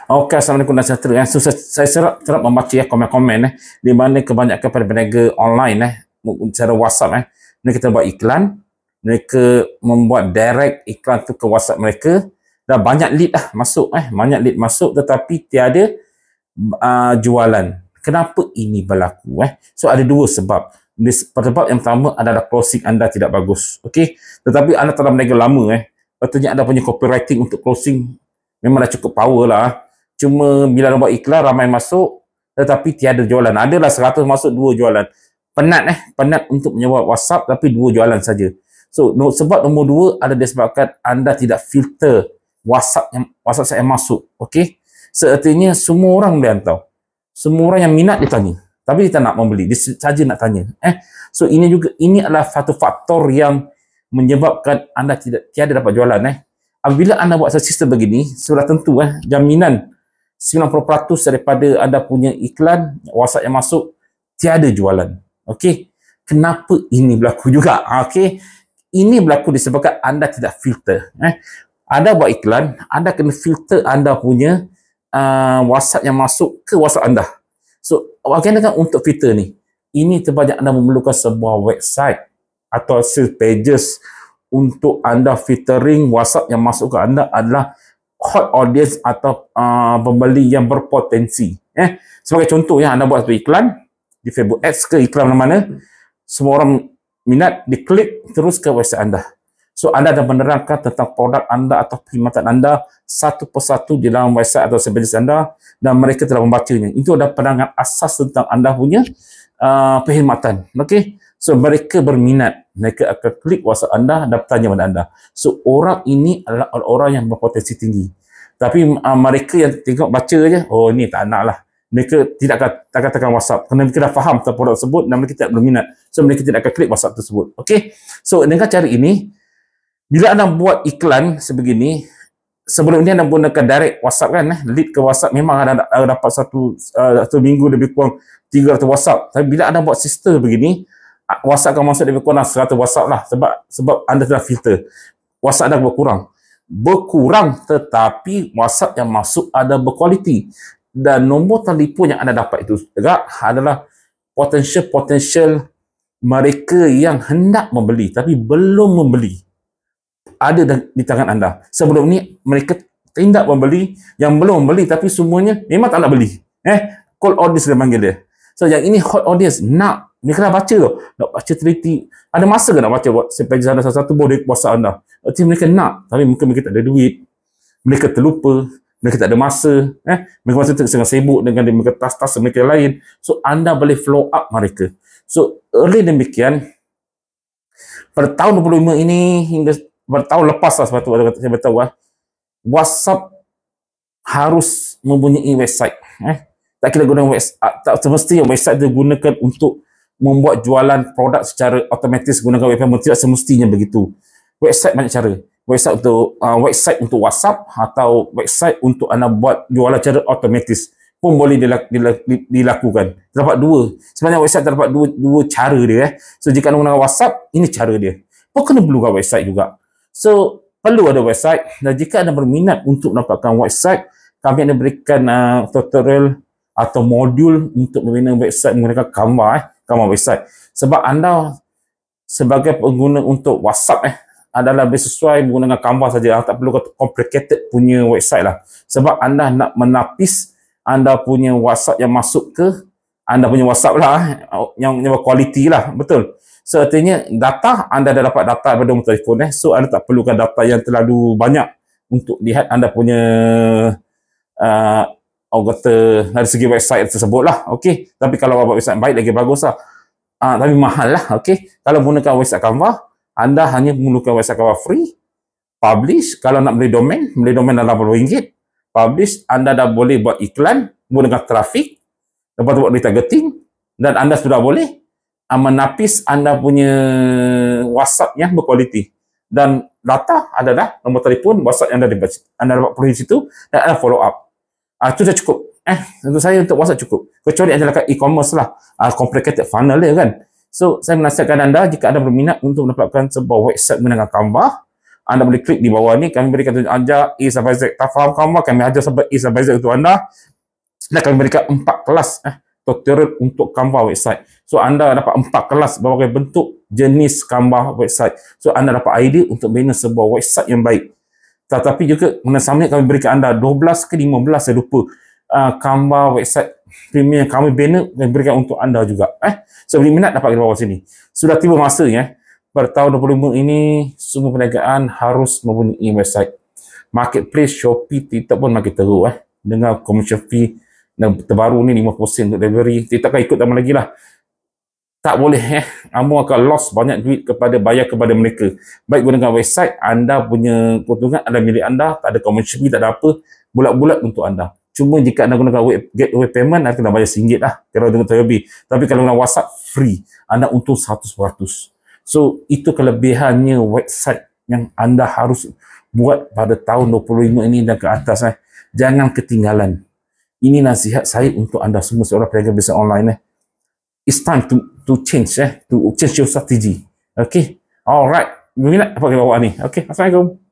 Okey, Assalamualaikum dan sejahtera. So, saya serap membaca komen-komen di mana kebanyakan para peniaga online secara WhatsApp mereka buat iklan, mereka membuat direct iklan tu ke WhatsApp mereka, dah banyak lead masuk banyak lead masuk tetapi tiada jualan. Kenapa ini berlaku So ada dua sebab. Sebab yang pertama adalah closing anda tidak bagus. Okey, tetapi anda telah berniaga lama patutnya anda punya copywriting untuk closing memang dah cukup power lah. Cuma bila nak buat iklan ramai masuk tetapi tiada jualan. Adalah 100 masuk 2 jualan. Penat untuk menyewa WhatsApp tapi 2 jualan saja. So sebab nombor 2 ada disebabkan anda tidak filter WhatsApp saya masuk. Okey. Seartinya semua orang boleh hantar. Semua orang yang minat dia tanya. Tapi dia tak nak membeli, dia saja nak tanya. So ini adalah satu faktor yang menyebabkan anda tiada dapat jualan Apabila anda buat sistem begini, sudah tentu jaminan 90% daripada anda punya iklan WhatsApp yang masuk tiada jualan. Okey. Kenapa ini berlaku juga? Okey. Ini berlaku disebabkan anda tidak filter. Anda buat iklan, anda kena filter anda punya WhatsApp yang masuk ke WhatsApp anda. So, bagaimana untuk filter ni? Ini terbanyak anda memerlukan sebuah website atau sales pages untuk anda filtering WhatsApp yang masuk ke anda adalah hot audience atau pembeli yang berpotensi. Sebagai contoh anda buat satu iklan di Facebook Ads ke iklan mana-mana, semua orang minat, diklik terus ke website anda. So anda dah menerangkan tentang produk anda atau perkhidmatan anda satu persatu di dalam website atau service anda dan mereka telah membacanya. Itu adalah penerangan asas tentang anda punya perkhidmatan. Okey. So mereka berminat, mereka akan klik WhatsApp anda dan bertanya pada anda. So orang ini adalah orang yang berpotensi tinggi. Tapi mereka yang tengok baca je, oh ni tak nak lah. Mereka tidak akan tekan WhatsApp kerana mereka dah faham tentang produk tersebut dan mereka tidak berminat. So mereka tidak akan klik WhatsApp tersebut. Okey. So dengan cara ini, bila anda buat iklan sebegini, sebelum ini anda gunakan direct WhatsApp lead ke WhatsApp, memang anda dapat satu minggu lebih kurang 300 WhatsApp. Tapi bila anda buat sistem begini, WhatsApp akan masuk lebih kurang 100 WhatsApp lah sebab anda telah filter. WhatsApp anda berkurang tetapi WhatsApp yang masuk ada berkualiti. Dan nombor telefon yang anda dapat itu juga adalah potential mereka yang hendak membeli tapi belum membeli. Ada di tangan anda. Sebelum ni mereka tindak membeli, yang belum membeli tapi semuanya memang tak nak beli. Cold audience dia panggil dia. So yang ini hot audience nak, mereka dah baca tu. Nak baca teliti. Ada masa ke nak baca sampai anda satu boleh WhatsApp anda. Artinya mereka nak tapi mungkin mereka tak ada duit. Mereka terlupa, mereka tak ada masa. Mereka masa tengah sibuk dengan mereka tas-tas mereka lain. So anda boleh flow up mereka. So early demikian pada tahun 25 ini hingga bertahun lepas lah sepatutnya saya beritahu WhatsApp harus mempunyai website. Tak kira guna website, tak semestinya website digunakan untuk membuat jualan produk secara otomatis gunakan website, tidak semestinya begitu. Website banyak cara. Website untuk WhatsApp atau website untuk anda buat jualan secara otomatis pun boleh dilakukan. Terdapat dua. Sebenarnya website terdapat dua cara dia. So jika anda guna WhatsApp, ini cara dia. Pun kena perlukan website juga. So, perlu ada website dan jika anda berminat untuk mendapatkan website, kami akan berikan tutorial atau modul untuk membina website menggunakan Canva website. Sebab anda sebagai pengguna untuk WhatsApp adalah lebih sesuai menggunakan Canva saja, tak perlu complicated punya website lah. Sebab anda nak menapis anda punya WhatsApp yang masuk ke anda punya WhatsApp lah, yang berkualiti lah, betul. So, artinya data, anda dah dapat data daripada nombor telefon so anda tak perlukan data yang terlalu banyak untuk lihat anda punya dari segi website tersebut lah. Okey. Tapi kalau buat website baik lagi bagus lah. Tapi mahal lah. Okey. Kalau menggunakan website Canva, anda hanya menggunakan website Canva free, publish. Kalau nak beli domain dalam RM80. Publish, anda dah boleh buat iklan, menggunakan trafik, dapat buat retargeting, dan anda sudah boleh menapis anda punya WhatsApp yang berkualiti. Dan data adalah nombor telefon WhatsApp yang anda dapat perlu di situ dan anda follow up. Itu dah cukup. Untuk saya untuk WhatsApp cukup. Kecuali anda lakukan e-commerce lah. Complicated funnel dia kan. So, saya menasihatkan anda jika anda berminat untuk mendapatkan sebuah website menggunakan Canva Anda boleh klik di bawah ni, kami berikan tunjuk ajar A sampai Z. Tak faham Canva, kami ajar sampai A sampai Z untuk anda. Dan kami berikan 4 kelas tutorial untuk Canva website. So anda dapat 4 kelas berbagai bentuk jenis Canva website. So anda dapat idea untuk bina sebuah website yang baik. Tetapi juga sama kami berikan anda 12 ke 15, saya lupa, Canva website premium yang kami bina dan berikan untuk anda juga. So beli minat dapat di bawah sini. Sudah tiba masanya pada tahun 25 ini semua perniagaan harus mempunyai website. Marketplace, Shopee, TikTok pun makin teruk dengan commercial fee dan terbaru ni 50% untuk delivery. TikTok kan ikut lama lagi lah. Tak boleh kamu akan loss banyak duit kepada mereka. Baik gunakan website, anda punya keuntungan adalah milik anda, tak ada commercial fee, tak ada apa, bulat-bulat untuk anda. Cuma jika anda gunakan gateway payment, anda kena bayar RM1 lah kalau dengan Toyobi. Tapi kalau guna WhatsApp, free. Anda untung 100%. So, itu kelebihannya website yang anda harus buat pada tahun 25 ini dan ke atas. Jangan ketinggalan. Ini nasihat saya untuk anda semua seorang peniaga bisnes online. It's time to change, to change your strategy. Okay? Alright. Minat apa ke bawah ni? Okay. Assalamualaikum.